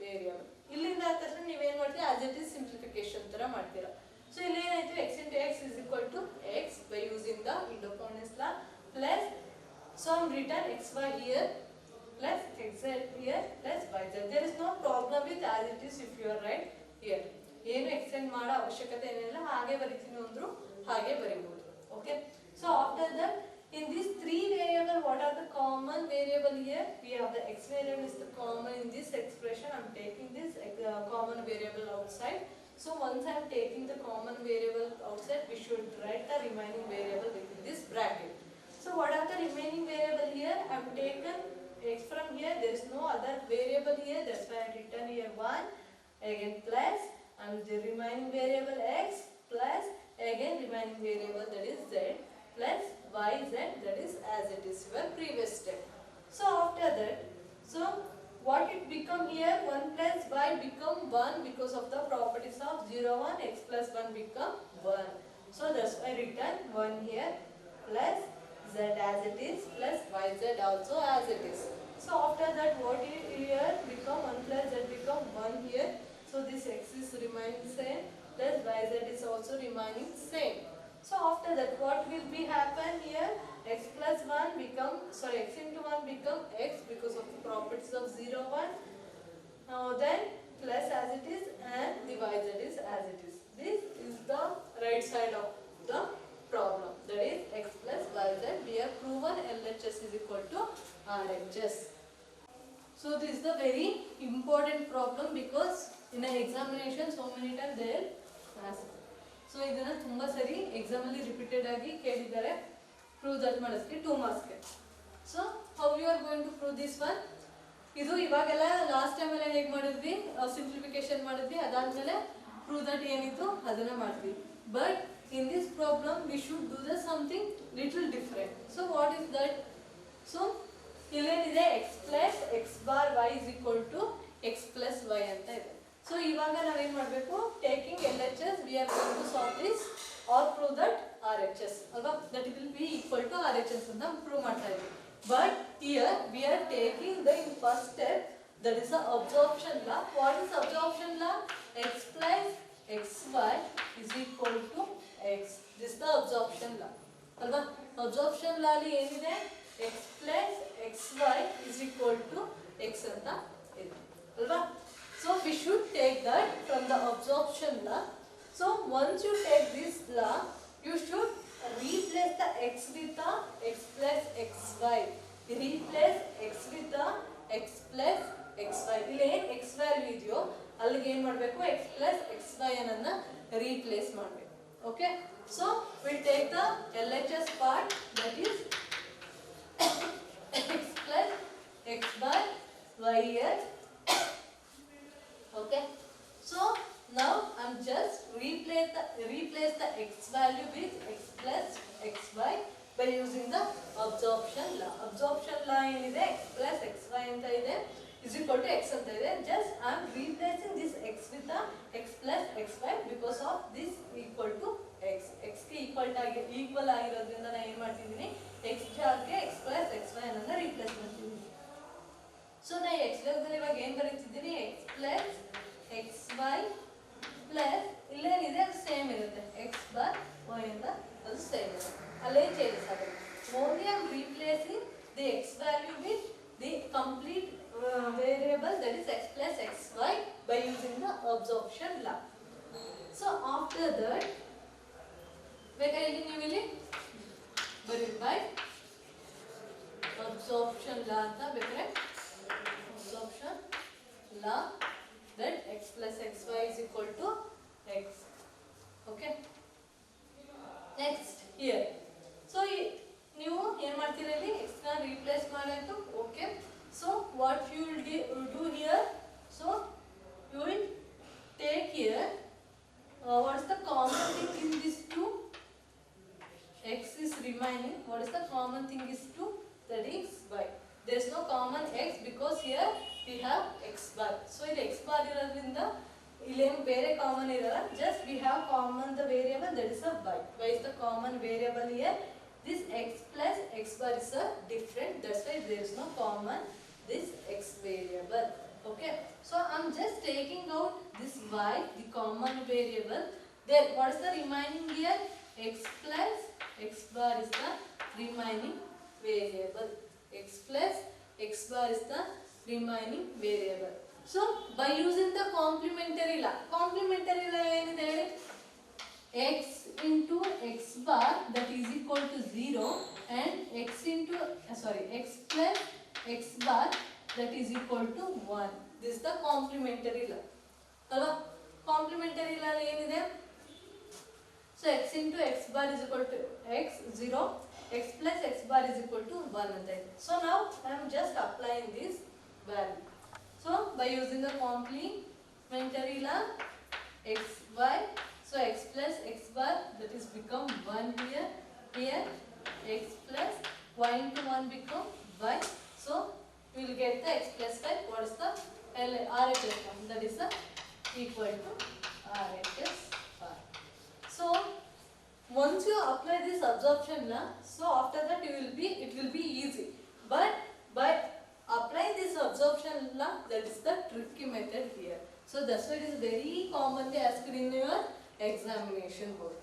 variable. ಇಲ್ಲಿಂದ ತಕ್ಷಣ ನೀವು ಏನು ಮಾಡ್ತೀರಾ as it is simplification ತರ ಮಾಡ್ತೀರಾ. So ಇಲ್ಲಿ ಏನಾಯ್ತು x into x is equal to x by using the Indoport's law plus so I am written xy here plus xz here plus yz. There is no problem with as it is if you are right here. ಏನು extend ಮಾಡೋ ಅವಶ್ಯಕತೆ ಏನಿಲ್ಲ ಹಾಗೆ ಬರಿತೀನಿ ಅಂದ್ರು ಹಾಗೆ ಬರಿಬಹುದು. Okay. So after that in these three variables, what are the common variable here? We have the x variable is the common in this expression. I am taking this common variable outside. So once I am taking the common variable outside, we should write the remaining variable within this bracket. So what are the remaining variable here? I have taken x from here. There is no other variable here. That's why I have written here 1 again plus and the remaining variable x plus again remaining variable that is z plus yz that is as it is your previous step. So after that, so what it become here 1 plus y become 1 because of the properties of 0, 1 x plus 1 become 1. So that's why I written 1 here plus z as it is plus yz also as it is. So after that what here become 1 plus z become 1 here. So this x is remaining same plus yz is also remaining same. So after that what will be happen here x plus 1 become x into 1 become x because of the properties of 0, 1. Then plus as it is and the yz is as it is. This is the right side of the problem, that is x plus yz. We have proven LHS is equal to RHS. So this is the very important problem because in an examination so many times they will ask. So ಇದನ್ನ ತುಂಬಾ ಸರಿ exam ಅಲ್ಲಿ repeated ಆಗಿ ಕೇಳಿದ್ದಾರೆ. Prove that ಮಾಡಿಸ್ಲಿ 2 marks ಗೆ. So how you are going to prove this one? ಇದು ಇವಾಗೆಲ್ಲ ಲಾಸ್ಟ್ ಟೈಮ್ ಎಲ್ಲ ಹೇಗೆ ಮಾಡಿದ್ವಿ, ಸಿಂಪ್ಲಿಫಿಕೇಶನ್ ಮಾಡಿದ್ವಿ, ಅದಾದ್ಮೇಲೆ ಪ್ರೂವ್ ದಟ್ ಏನಿತ್ತು ಅದನ್ನ ಮಾಡಿದ್ವಿ. But in this problem we should do the something little different. So what is that? So ಇಲ್ಲೇನಿದೆ x plus x bar y is equal to x plus y ಅಂತ ಇದೆ. So ಇವಾಗ ನಾವೇನು ಮಾಡಬೇಕು, taking LHS we are going to solve this or prove that RHS ಅಲ್ವಾ, that it will be equal to RHS ಅಂತ prove ಮಾಡ್ತಾ ಇದ್ದೀವಿ. But here we are taking the first step, that is the absorption law. What is absorption law? X plus xy is equal to x. This is the absorption law ಅಲ್ವಾ. absorption law ಅಲ್ಲಿ ಏನಿದೆ, x plus xy is equal to x ಅಂತ ಇದೆ ಅಲ್ವಾ. So we should take that from the absorption law. So once you take this law, you should replace the x with the x plus xy. Replace x with the x plus xy. ಇಲ್ಲಿ ಏನು x value ಇದೆಯೋ ಅಲ್ಲಿಗೆ ಏನು ಮಾಡಬೇಕು, x plus xy ಅನ್ನ replace ಮಾಡಬೇಕು. Okay. So we'll take the LHS part, that is x plus x by y here. Okay. So now I'm just replace the x value with x plus xy by using the absorption law. Absorption law ಏನಿದೆ, x plus xy ಅಂತ ಇದೆ is equal to x ಅಂತ ಇದೆ. Just I'm replacing this x with the x plus xy because of this equal to X ಎಕ್ಸ್ಗೆ equal ಆಗಿರೋದ್ರಿಂದ ನಾನು ಏನು ಮಾಡ್ತಿದ್ದೀನಿ ಎಕ್ಸ್ ಜಾಗ್ಗೆ ಎಕ್ಸ್ ಪ್ಲಸ್ ಎಕ್ಸ್ ವೈ ಅನ್ನೋದನ್ನ ರೀಪ್ಲೇಸ್ ಮಾಡ್ತಿದ್ದೀನಿ. ಸೊ ನಾ ಎಕ್ಸ್ ಜಾಗದಲ್ಲಿ ಇವಾಗ ಏನು ಬರೀತಿದ್ದೀನಿ X plus X Y plus ಇಲ್ಲೇನಿದೆ ಅದು ಸೇಮ್ ಇರುತ್ತೆ ಎಕ್ಸ್ ಬಾರ್ ವೈ ಅಂತ ಅದು ಸೇಮ್ ಇರುತ್ತೆ ಅಲ್ಲೇ ಚೇಂಜಸ್ ಆಗುತ್ತೆ. Only I am replacing the X value with the complete variable that is x plus xy by using the absorption law. So after that ಬೇಕಾದ್ರೆ ನೀವು ಇಲ್ಲಿ ಬರೀ by absorption law ಅಂತ ಬೇಕಾದ್ರೆ absorption law that x plus xy is equal to x. Okay, next here so ನೀವು ಏನು ಮಾಡ್ತೀರಾ ಇಲ್ಲಿ x ನ ರೀಪ್ಲೇಸ್ ಮಾಡಾಯ್ತು. Okay, so what you will do here, so you will take here what is the common thing in these two, x is remaining, what is the common thing is 2, that is y. There is no common x because here we have x bar. So ಇಲ್ಲಿ x bar ಇರೋದ್ರಿಂದ ಇಲ್ಲೇನು ಬೇರೆ common ಇರಲ್ಲ, just we have common the variable that is a y. Y is the common variable here. This x plus x bar is a different, that's why there is no common this x variable. Okay, so I'm just taking out this y, the common variable. Then what is the remaining here? X plus x bar is the remaining variable. X plus x bar is the remaining variable. So by using the complementary law ಏನಿದೆ ಹೇಳಿ, x into x bar that is equal to 0 and x plus x bar that is equal to 1. This is the complementary law. Hello, complementary law ಏನಿದೆ? So x into x bar is equal to x 0, x plus x bar is equal to 1 ಅಂತ ಇದೆ. So now I am just applying this value. So by using the complementary law x y, so x plus x bar that is become 1 here x plus y into 1 become y. So we will get the x plus y. What is the RHS bar? That is the equal to RHS bar. So once you apply this absorption law, so after that it will be easy. But by applying this absorption law, that is the tricky method here. So that's why it is very commonly asked in your examination board.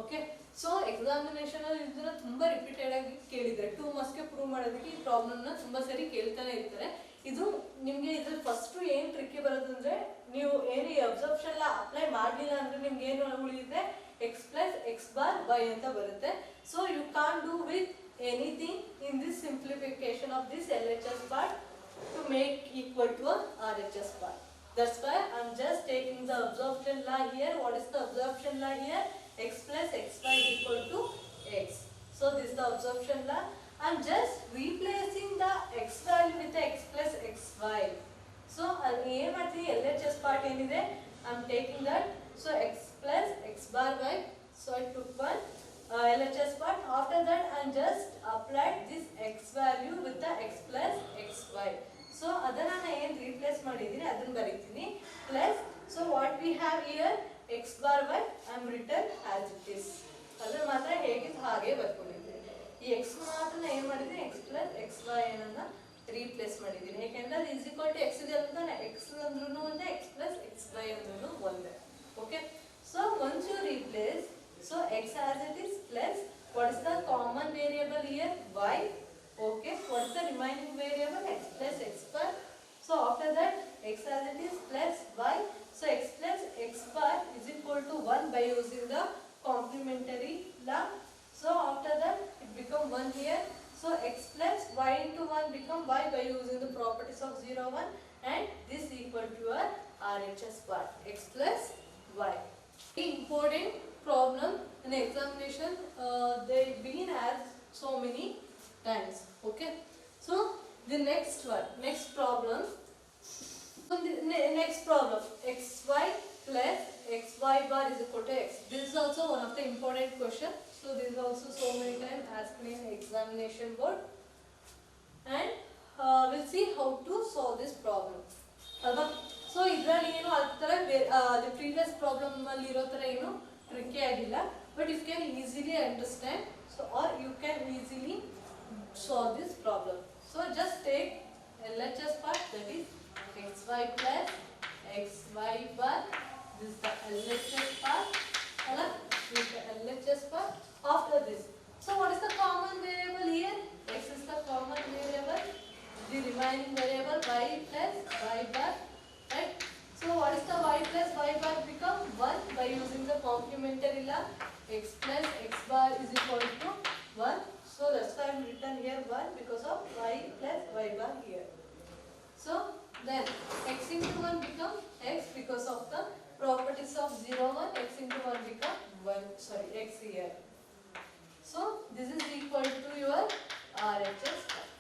Okay, so examination ಅಲ್ಲಿ ಇದನ್ನ ತುಂಬಾ repeated ಆಗಿ ಕೇಳಿದ್ರೆ 2 marks ಗೆ prove ಮಾಡೋದಕ್ಕೆ ಈ problem ನ ತುಂಬಾ ಸರಿ ಕೇಳ್ತಾನೆ ಇರ್ತಾರೆ. ಇದು ನಿಮಗೆ ಇದ್ರ ಫಸ್ಟ್ ಏನು ಟ್ರಿಕ್ಕಿ ಬರೋದಂದ್ರೆ, ನೀವು ಏನು ಈ ಅಬ್ಸರ್ಪ್ಷನ್ ಲಾ ಅಪ್ಲೈ ಮಾಡಲಿಲ್ಲ ಅಂದ್ರೆ ನಿಮ್ಗೆ ಏನು ಉಳಿಯುತ್ತೆ x plus x bar y ಅಂತ ಬರುತ್ತೆ. So you can't do with anything in this simplification of this LHS part to make equal to a RHS part. That's why I'm just taking the absorption law here. What is the absorption law here? X plus xy is equal to x. So this is the absorption law. I'm just replacing the x value with the x plus xy. So ಏನು ಮಾಡ್ತೀನಿ LHS part ಏನಿದೆ, I'm taking that. So x plus x bar y. So I took one LHS part. After that I just applied this x value with the x plus xy. So ಅದನ್ನ ನಾನು ಏನು replace ಮಾಡಿದ್ದೀನಿ ಅದನ್ನ ಬರೀತೀನಿ plus. So what we have here x bar y I am written as it is. ಅದನ್ನ ಮಾತ್ರ ಹೇಗಿತ್ತು ಹಾಗೆ ಬರ್ಕೊಂಡಿದ್ದೀನಿ. ಈ x ಮಾತ್ರ ಏನು ಮಾಡಿದ್ದೀನಿ x plus xy ಅನ್ನೋದನ್ನ ರೀಪ್ಲೇಸ್ ಮಾಡಿದ್ದೀನಿ. ಯಾಕೆಂದ್ರೆ ಅದು ಈಸ್ ಈಕ್ವಲ್ ಟು x ಇದೆ ಅಂತ x ಅಂದ್ರೂ ಒಂದೇ x plus xy ಅಂದ್ರೂ ಒಂದೇ. Okay, so once you replace, so x as it is plus what is the common variable here y. Okay, what is the remaining variable x plus x bar. So after that x as it is plus y. So x plus x bar is equal to 1 by using the complementary law. So after that it become 1 here. So x plus y into 1 become y by using the properties of 0 1 and this equal to our RHS bar x plus y. Important problem in examination they been asked so many times. Okay, so the next problem. So the next problem, xy plus xy bar is equal to x. This is also one of the important question. So this is also so many times asked in examination board, and we'll see how to solve this problem. So ಇದರಲ್ಲಿ ಏನು ಆ ತರ the previous problem ಅಲ್ಲಿ ಇರೋ ತರ ಏನು tricky ಆಗಿಲ್ಲ. but you can easily understand, so or you can easily solve this problem. So just take LHS part, that is xy plus xy bar. This is the LHS part. This is the LHS part. After this, so what is the common variable here? X is the common variable. The remaining variable y plus y bar, right? So what is the y plus y bar become 1 by using the complementary law. X plus x bar is equal to 1. So that's why I am written here 1 because of y plus y bar here. So then x into 1 become x because of the properties of 0, 1. X into 1 become 1, sorry, x here. So this is equal to your RHS part.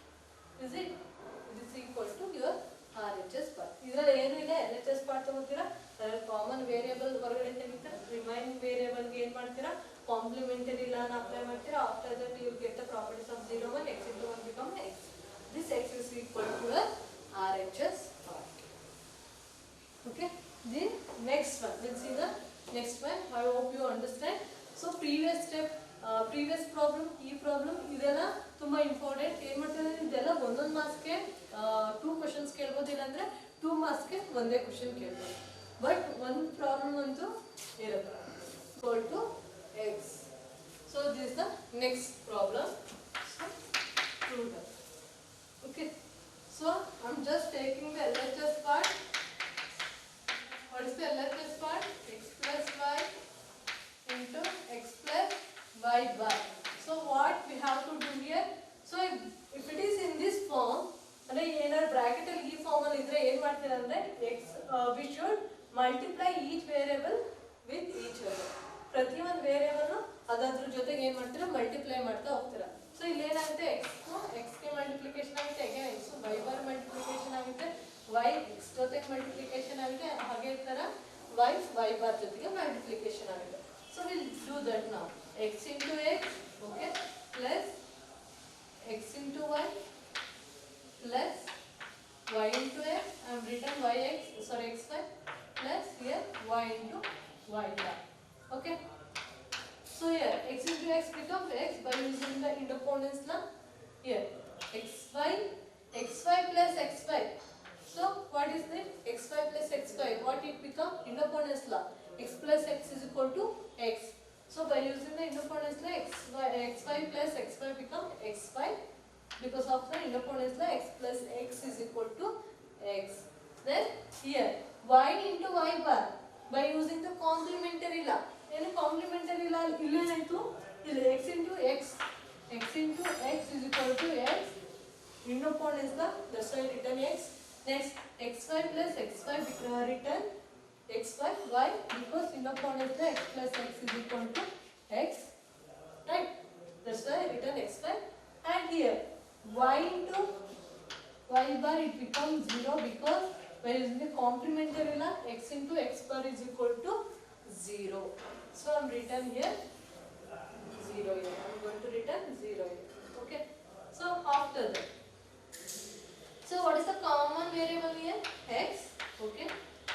Is it? It is equal to your RHS part. ಇದರಲ್ಲಿ ಏನು ಇಲ್ಲ, LHS part ತಗೋತೀರಾ, ಅದರಲ್ಲಿ common variable ಹೊರಗಡೆ ತೆಗಿತೀರಾ, remaining variable ಗೆ ಏನು ಮಾಡ್ತೀರಾ, complementary ಲಾ ನ apply ಮಾಡ್ತೀರಾ. After that you get the properties of 0, 1. X into 1 become x. This x is equal to your RHS part. Okay. The next one, we'll see the next one. I hope you understand. So previous step, previous problem, ಈ problem ಇದೆಲ್ಲ ತುಂಬಾ important. ಏನು ಮಾಡ್ತಾರೆ, ಇದೆಲ್ಲ ಒಂದೊಂದು ಮಾರ್ಕ್ಸ್ಗೆ 2 questions ಕೇಳ್ಬೋದು, ಇಲ್ಲಾಂದ್ರೆ 2 ಮಾರ್ಕ್ಸ್ಗೆ ಒಂದೇ ಕ್ವಶನ್ ಕೇಳ್ಬೋದು. ಬಟ್ ಒಂದು ಪ್ರಾಬ್ಲಮ್ ಅಂತೂ ಇರುತ್ತೆ, equal to x. So this is the next problem. So prove that. Okay. So I'm just taking the LHS part. What is the LHS part? X plus y into x plus y bar. So what we have to do here? So if it is in this form, ಅಂದ್ರೆ ಏನಾದ್ರು bracket ಅಲ್ಲಿ ಈ form ಅಲ್ಲಿ ಇದ್ರೆ ಏನು ಮಾಡ್ತೀರಾ ಅಂದ್ರೆ x we should multiply each variable with each other. ಪ್ರತಿಯೊಂದು ವೇರಿಯಬಲ್ ಅದರ ಜೊತೆಗೆ ಏನು ಮಾಡ್ತೀರಾ, ಮಲ್ಟಿಪ್ಲೈ ಮಾಡ್ತಾ ಹೋಗ್ತೀರಾ. ಸೊ ಇಲ್ಲಿ ಏನಾಗುತ್ತೆ, x ಗೆ ಮಲ್ಟಿಪ್ಲಿಕೇಶನ್ ಆಗುತ್ತೆ, again x y bar multiplication ಆಗುತ್ತೆ, y x ಜೊತೆಗೆ ಮಲ್ಟಿಪ್ಲಿಕೇಶನ್ ಆಗುತ್ತೆ, ಹಾಗೆ ತರ y y ಬಾರ್ ಜೊತೆಗೆ ಮಲ್ಟಿಪ್ಲಿಕೇಶನ್ ಆಗುತ್ತೆ. So will do that now. x into x, okay, plus x into y plus y into x. I have written yx, sorry xy, plus here y into y bar. Okay. So here x into x becomes x by using the independence law. Here xy plus xy. So what is this? xy plus xy. What it become? Independence law. X plus x is equal to x. So by using the independence law, xy plus xy become xy. Because of the independence law, x plus x is equal to x. Then here y into y bar by using the complementary law. ಏನು complementary ಲಾ ಇಲ್ಲೇನಾಯ್ತು, ಇಲ್ಲಿ x into x is equal to x. Independence law, that's why written x. Next xy plus xy written xy y because independence law x plus x is equal to x, right? That's why written xy. And here y into y bar it becomes 0 because by using the complementary law x into x bar is equal to 0. So I am written here 0 here. I am going to written 0 here. Okay. So after that, so what is the common variable here? X. Okay.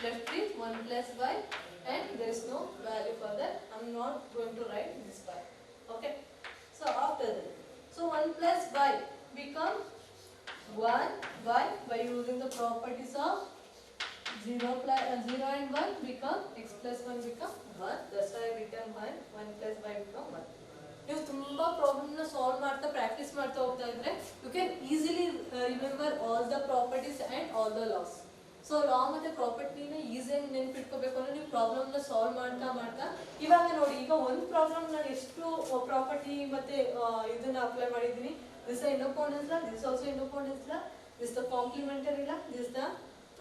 Left with 1 plus y, and there is no value for that. I am not going to write this y. Okay. So after that, so 1 plus y become 1 y by using the properties of 0 and 1 become x plus 1 become 1. That's why I written 1 plus y become 1. ನೀವು ತುಂಬಾ problem ನ solve ಮಾಡ್ತಾ practice ಮಾಡ್ತಾ ಹೋಗ್ತಾ ಇದ್ರೆ you can easily remember all the properties and all the laws. So law ಮತ್ತೆ ಪ್ರಾಪರ್ಟಿನ ಈಸಿಯಾಗಿ ನೆನ್ಪಿಟ್ಕೋಬೇಕು ಅಂದ್ರೆ ನೀವು ಪ್ರಾಬ್ಲಮ್ ನ ಸಾಲ್ವ್ ಮಾಡ್ತಾ ಇವಾಗ ನೋಡಿ, ಈಗ ಒಂದು ಪ್ರಾಬ್ಲಮ್ ನಾನು ಎಷ್ಟು ಪ್ರಾಪರ್ಟಿ ಮತ್ತೆ ಇದನ್ನ ಅಪ್ಲೈ ಮಾಡಿದ್ದೀನಿ. This independence law, this also independence law, this the complementary law, this the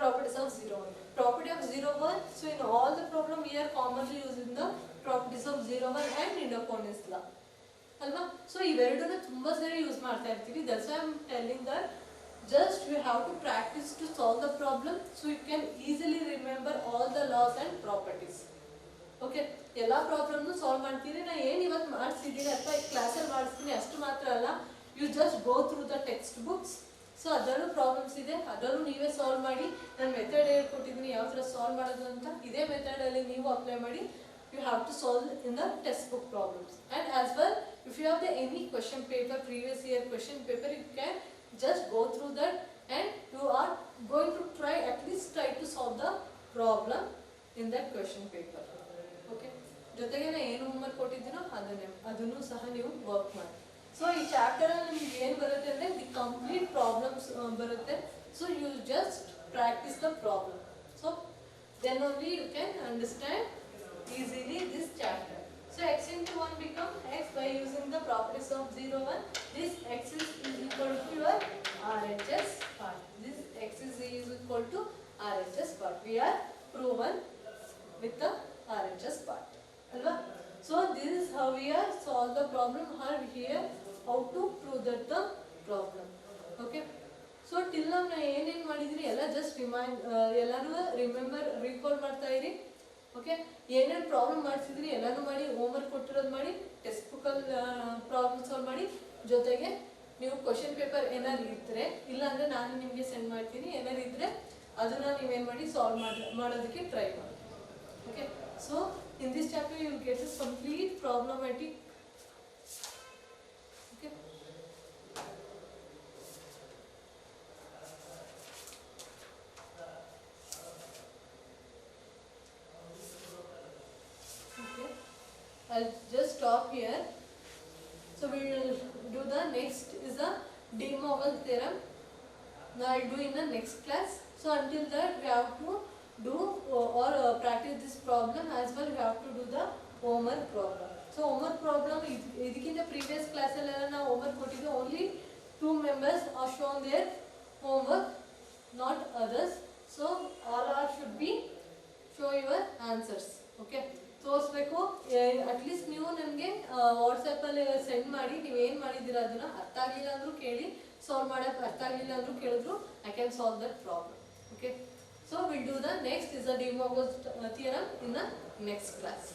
properties of 0, 1. Property of 0, 1. So in all the problem we are commonly using the properties of 0, 1 and independence law. Alva? So ಇವೆರಡನ್ನ ತುಂಬಾ ಸರಿ use ಮಾಡ್ತಾ ಇರ್ತೀವಿ. That's why I am telling that just you have to practice to solve the problem so you can easily remember all the laws and properties. Okay. ಎಲ್ಲಾ problem solve ಮಾಡ್ತೀರಿ. ನಾನು ಏನು ಇವತ್ತು ಮಾಡಿಸಿದ್ದೀನಿ ಅಥವಾ ಕ್ಲಾಸಲ್ಲಿ ಮಾಡಿಸ್ತೀನಿ ಅಷ್ಟು ಮಾತ್ರ ಅಲ್ಲ, you just go through the textbooks. So ಅದರಲ್ಲೂ ಪ್ರಾಬ್ಲಮ್ಸ್ ಇದೆ, ಅದರಲ್ಲೂ ನೀವೇ ಸಾಲ್ವ್ ಮಾಡಿ. ನಾನು ಮೆಥಡ್ ಹೇಳ್ಕೊಟ್ಟಿದ್ದೀನಿ ಯಾವ ಥರ ಸಾಲ್ವ್ ಮಾಡೋದು ಅಂತ. ಇದೇ ಮೆಥಡಲ್ಲಿ ನೀವು ಅಪ್ಲೈ ಮಾಡಿ you have to solve in the textbook problems. And as well, if you have any question paper, previous year question paper, you can just go through that and you are going to try to solve the problem in that question paper. Okay, ಜೊತೆಗೆ ನಾನು ಏನು homework ಕೊಟ್ಟಿದ್ದೀನೋ ಅದನ್ನು ಸಹ ನೀವು work ಮಾಡಿ. So ಈ chapter ಅಲ್ಲಿ ನಿಮ್ಗೆ ಏನು ಬರುತ್ತೆ ಅಂದರೆ ದಿ ಕಂಪ್ಲೀಟ್ ಪ್ರಾಬ್ಲಮ್ಸ್ ಬರುತ್ತೆ. So you just practise the problem. So then only you can understand easily this chapter. So x into 1 become x by using the properties of 0, 1. This x is equal to your RHS part. This x is equal to RHS part. We are proven with the RHS part. Alva? So this is how we are solve the problem. How to prove that the problem. Okay. So till ನಾವು ಏನೇನು ಮಾಡಿದ್ರಿ ಎಲ್ಲ just ಎಲ್ಲರೂ recall ಮಾಡ್ತಾ ಇರಿ. Okay, ಏನೇನು problem ಮಾಡಿಸಿದ್ರಿ ಎಲ್ಲನೂ ಮಾಡಿ, ಹೋಮ್ವರ್ಕ್ ಕೊಟ್ಟಿರೋದು ಮಾಡಿ, ಟೆಕ್ಸ್ಟ್ ಬುಕ್ಕಲ್ಲಿ ಪ್ರಾಬ್ಲಮ್ ಸಾಲ್ವ್ ಮಾಡಿ, ಜೊತೆಗೆ ನೀವು ಕ್ವಶನ್ ಪೇಪರ್ ಏನಾದ್ರು ಇದ್ದರೆ, ಇಲ್ಲಾಂದರೆ ನಾನು ನಿಮಗೆ ಸೆಂಡ್ ಮಾಡ್ತೀನಿ, ಏನಾದ್ರು ಇದ್ದರೆ ಅದನ್ನು ನೀವೇನು ಮಾಡಿ ಸಾಲ್ವ್ ಮಾಡೋದಕ್ಕೆ ಟ್ರೈ ಮಾಡಿ. Okay, so in this chapter you will get this complete problematic. Okay, I'll just stop here. So we will do the next is the De Morgan theorem. Now I'll do in the next class. So until that we have to do or practice this problem as well. We have to do the homework problem. So homework problem in the previous class na homework kotidu, only 2 members are shown their homework, not others. So all should be show your answers. Okay, ತೋರಿಸ್ಬೇಕು. At least ನೀವು ನನಗೆ ವಾಟ್ಸಪ್ಪಲ್ಲಿ send ಮಾಡಿ ನೀವೇನು ಮಾಡಿದ್ದೀರಾ ಅದನ್ನು. ಅರ್ಥ ಆಗಲಿಲ್ಲ ಅಂದರೂ ಕೇಳಿ ಸಾಲ್ವ್ ಮಾಡೋಕ್ಕೆ, ಅರ್ಥ ಆಗಲಿಲ್ಲ ಅಂದರೂ ಕೇಳಿದ್ರು I can solve that problem. Okay, so will do the next is the D Morgan theorem in the next class.